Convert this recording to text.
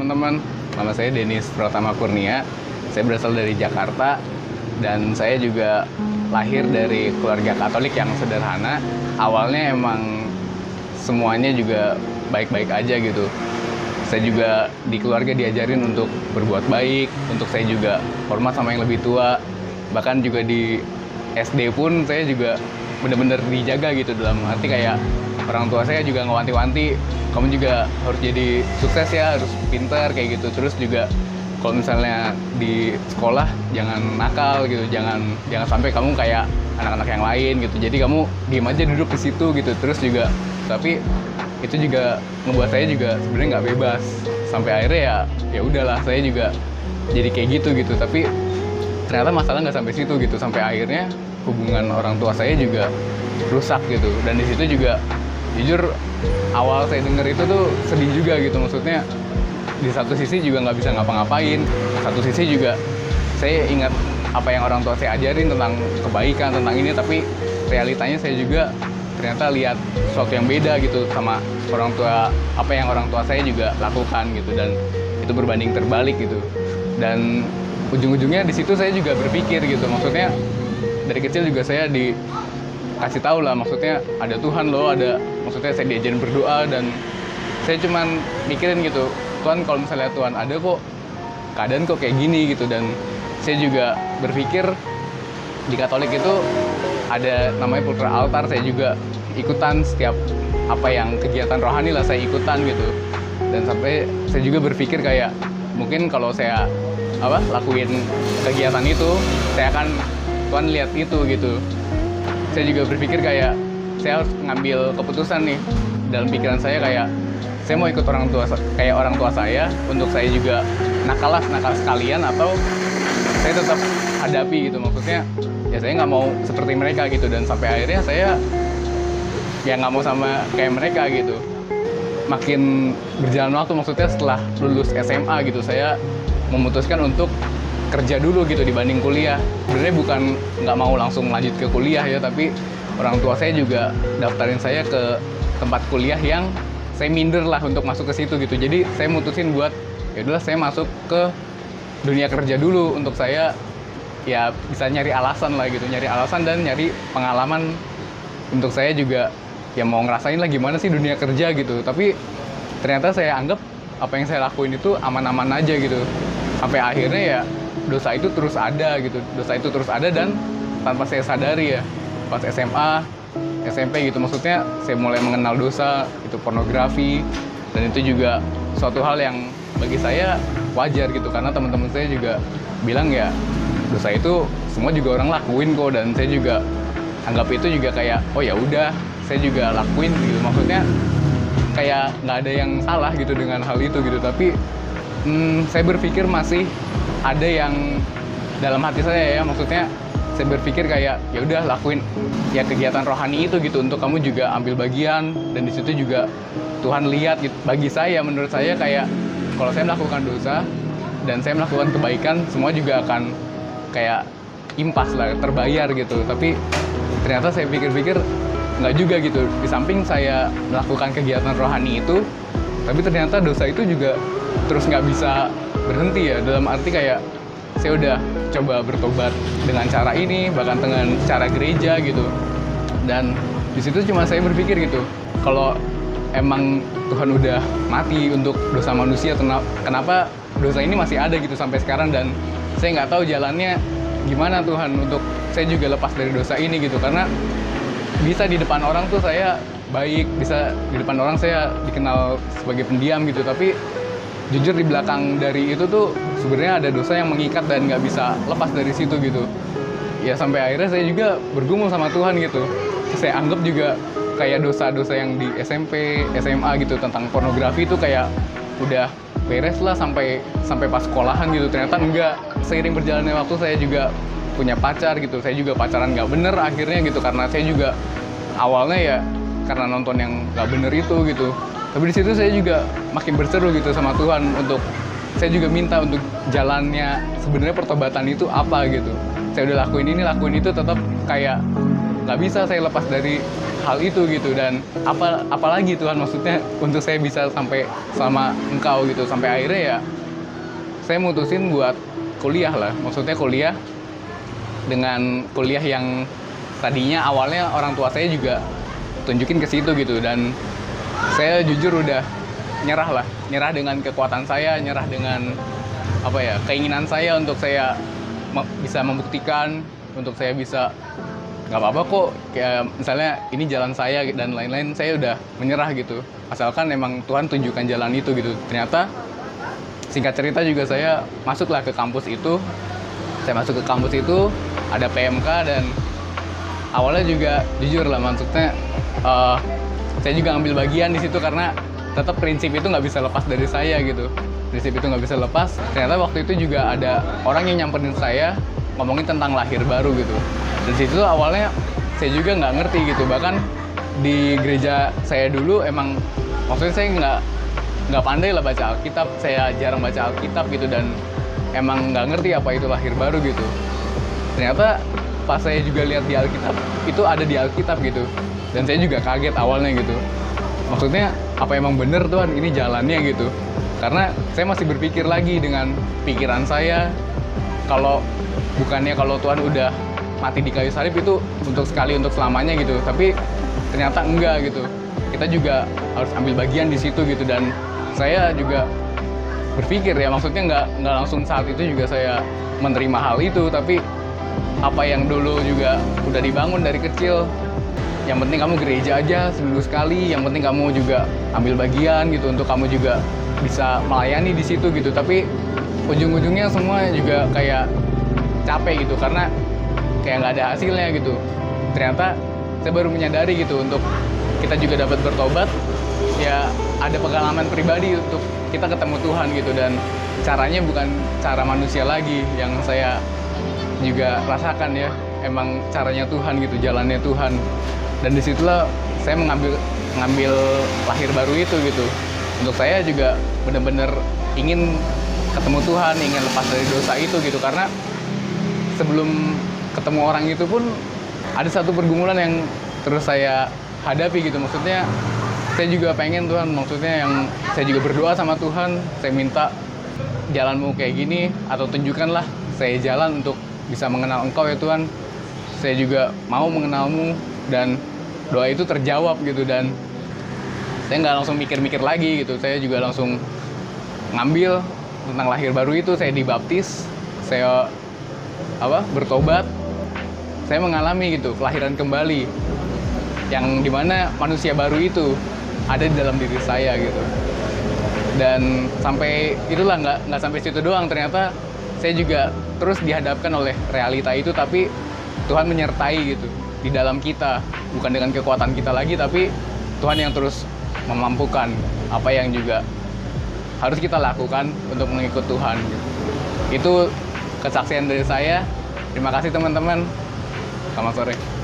teman-teman. Nama saya Denis Pratama Kurnia. Saya berasal dari Jakarta dan saya juga lahir dari keluarga Katolik yang sederhana. Awalnya emang semuanya juga baik-baik aja gitu. Saya juga di keluarga diajarin untuk berbuat baik, untuk saya juga hormat sama yang lebih tua. Bahkan juga di SD pun saya juga benar-benar dijaga gitu, dalam arti kayak orang tua saya juga ngewanti-wanti, kamu juga harus jadi sukses ya, harus pintar kayak gitu. Terus juga kalau misalnya di sekolah jangan nakal gitu, jangan sampai kamu kayak anak-anak yang lain gitu. Jadi kamu diem aja duduk di situ gitu. Terus juga tapi itu juga ngebuat saya juga sebenarnya nggak bebas. Sampai akhirnya ya udahlah, saya juga jadi kayak gitu. Tapi ternyata masalah nggak sampai situ gitu. Sampai akhirnya hubungan orang tua saya juga rusak gitu. Dan di situ juga jujur awal saya denger itu tuh sedih juga gitu. Maksudnya di satu sisi juga nggak bisa ngapa-ngapain, satu sisi juga saya ingat apa yang orang tua saya ajarin tentang kebaikan, tentang ini, tapi realitanya saya juga ternyata lihat sesuatu yang beda gitu sama orang tua, apa yang orang tua saya juga lakukan gitu, dan itu berbanding terbalik gitu. Dan ujung-ujungnya di situ saya juga berpikir gitu, maksudnya dari kecil juga saya dikasih tahu lah, maksudnya ada Tuhan loh, maksudnya saya diajarin berdoa, dan saya cuman mikirin gitu, Tuhan, kalau misalnya Tuhan ada kok keadaan kok kayak gini gitu. Dan saya juga berpikir di Katolik itu ada namanya putra altar, saya juga ikutan setiap apa yang kegiatan rohani lah saya ikutan gitu. Dan sampai saya juga berpikir kayak mungkin kalau saya lakuin kegiatan itu, saya akan Tuhan lihat itu gitu. Saya juga berpikir kayak saya harus ngambil keputusan nih dalam pikiran saya, kayak saya mau ikut orang tua saya untuk saya juga nakal sekalian, atau saya tetap hadapi gitu. Maksudnya ya saya nggak mau seperti mereka gitu. Dan sampai akhirnya saya ya nggak mau sama kayak mereka gitu. Makin berjalan waktu, maksudnya setelah lulus SMA gitu, saya memutuskan untuk kerja dulu gitu dibanding kuliah. Sebenarnya bukan nggak mau langsung lanjut ke kuliah ya, tapi orang tua saya juga daftarin saya ke tempat kuliah yang saya minder lah untuk masuk ke situ gitu. Jadi saya mutusin buat ya udahlah, saya masuk ke dunia kerja dulu untuk saya ya bisa nyari alasan lah gitu, nyari alasan dan nyari pengalaman untuk saya juga ya mau ngerasain lah gimana sih dunia kerja gitu. Tapi ternyata saya anggap apa yang saya lakuin itu aman-aman aja gitu. Sampai akhirnya ya dosa itu terus ada gitu. Dosa itu terus ada dan tanpa saya sadari ya, pas SMA, SMP gitu, maksudnya saya mulai mengenal dosa, itu pornografi, dan itu juga suatu hal yang bagi saya wajar gitu, karena teman-teman saya juga bilang ya dosa itu semua juga orang lakuin kok, dan saya juga anggap itu juga kayak oh ya udah, saya juga lakuin gitu. Maksudnya kayak nggak ada yang salah gitu dengan hal itu gitu. Tapi saya berpikir masih ada yang dalam hati saya ya, maksudnya saya berpikir kayak ya udah lakuin ya kegiatan rohani itu gitu, untuk kamu juga ambil bagian, dan di situ juga Tuhan lihat gitu. Bagi saya, menurut saya kayak kalau saya melakukan dosa dan saya melakukan kebaikan, semua juga akan kayak impas lah, terbayar gitu. Tapi ternyata saya pikir-pikir nggak juga gitu. Di samping saya melakukan kegiatan rohani itu, tapi ternyata dosa itu juga terus nggak bisa berhenti ya, dalam arti kayak saya udah coba bertobat dengan cara ini, bahkan dengan cara gereja gitu. Dan di situ cuma saya berpikir gitu, kalau emang Tuhan udah mati untuk dosa manusia, kenapa dosa ini masih ada gitu sampai sekarang. Dan saya nggak tahu jalannya gimana Tuhan untuk saya juga lepas dari dosa ini gitu. Karena bisa di depan orang tuh saya baik, bisa di depan orang saya dikenal sebagai pendiam gitu, tapi jujur di belakang dari itu tuh sebenarnya ada dosa yang mengikat dan nggak bisa lepas dari situ gitu. Ya sampai akhirnya saya juga bergumul sama Tuhan gitu. Saya anggap juga kayak dosa-dosa yang di SMP, SMA gitu tentang pornografi itu kayak udah beres lah sampai pas sekolahan gitu. Ternyata enggak. Seiring berjalannya waktu saya juga punya pacar gitu. Saya juga pacaran nggak bener akhirnya gitu, karena saya juga awalnya ya karena nonton yang nggak bener itu gitu. Tapi di situ saya juga makin berseru gitu sama Tuhan, untuk saya juga minta untuk jalannya sebenarnya pertobatan itu apa gitu. Saya udah lakuin ini, lakuin itu, tetap kayak nggak bisa saya lepas dari hal itu gitu. Dan apalagi Tuhan maksudnya untuk saya bisa sampai sama Engkau gitu, sampai akhirnya ya saya mutusin buat kuliah lah. Maksudnya kuliah dengan kuliah yang tadinya awalnya orang tua saya juga tunjukin ke situ gitu, dan saya jujur udah nyerah dengan kekuatan saya, nyerah dengan keinginan saya untuk saya bisa membuktikan, untuk saya bisa nggak apa-apa kok, kayak misalnya ini jalan saya dan lain-lain, saya udah menyerah gitu, asalkan emang Tuhan tunjukkan jalan itu gitu. Ternyata singkat cerita juga saya masuklah ke kampus itu. Saya masuk ke kampus itu, ada PMK, dan awalnya juga jujur lah, maksudnya saya juga ngambil bagian di situ karena tetap prinsip itu nggak bisa lepas dari saya gitu. Prinsip itu nggak bisa lepas. Ternyata waktu itu juga ada orang yang nyamperin saya ngomongin tentang lahir baru gitu. Dan situ awalnya saya juga nggak ngerti gitu. Bahkan di gereja saya dulu emang maksudnya saya nggak pandai lah baca Alkitab. Saya jarang baca Alkitab gitu, dan emang nggak ngerti apa itu lahir baru gitu. Ternyata pas saya juga lihat di Alkitab, itu ada di Alkitab gitu. Dan saya juga kaget awalnya gitu. Maksudnya apa emang bener Tuhan ini jalannya gitu. Karena saya masih berpikir lagi dengan pikiran saya, kalau Tuhan udah mati di kayu salib itu untuk sekali untuk selamanya gitu. Tapi ternyata enggak gitu. Kita juga harus ambil bagian di situ gitu. Dan saya juga berpikir ya, maksudnya nggak langsung saat itu juga saya menerima hal itu, tapi apa yang dulu juga udah dibangun dari kecil, yang penting kamu gereja aja seminggu sekali, yang penting kamu juga ambil bagian gitu untuk kamu juga bisa melayani di situ gitu. Tapi ujung-ujungnya semua juga kayak capek gitu, karena kayak nggak ada hasilnya gitu. Ternyata saya baru menyadari gitu, untuk kita juga dapat bertobat ya ada pengalaman pribadi untuk kita ketemu Tuhan gitu, dan caranya bukan cara manusia lagi yang saya juga rasakan ya, emang caranya Tuhan gitu, jalannya Tuhan. Dan disitulah saya mengambil lahir baru itu gitu. Untuk saya juga benar-benar ingin ketemu Tuhan, ingin lepas dari dosa itu gitu. Karena sebelum ketemu orang itu pun ada satu pergumulan yang terus saya hadapi gitu. Maksudnya saya juga pengen Tuhan, maksudnya yang saya juga berdoa sama Tuhan, saya minta jalanmu kayak gini, atau tunjukkanlah saya jalan untuk bisa mengenal Engkau ya Tuhan. Saya juga mau mengenalmu, dan doa itu terjawab gitu. Dan saya nggak langsung mikir-mikir lagi gitu, saya juga langsung ngambil tentang lahir baru itu. Saya dibaptis, saya bertobat, saya mengalami gitu kelahiran kembali, yang dimana manusia baru itu ada di dalam diri saya gitu. Dan sampai itulah nggak sampai situ doang, ternyata saya juga terus dihadapkan oleh realita itu, tapi Tuhan menyertai gitu di dalam kita, bukan dengan kekuatan kita lagi, tapi Tuhan yang terus memampukan apa yang juga harus kita lakukan untuk mengikut Tuhan gitu. Itu kesaksian dari saya. Terima kasih teman-teman. Selamat sore.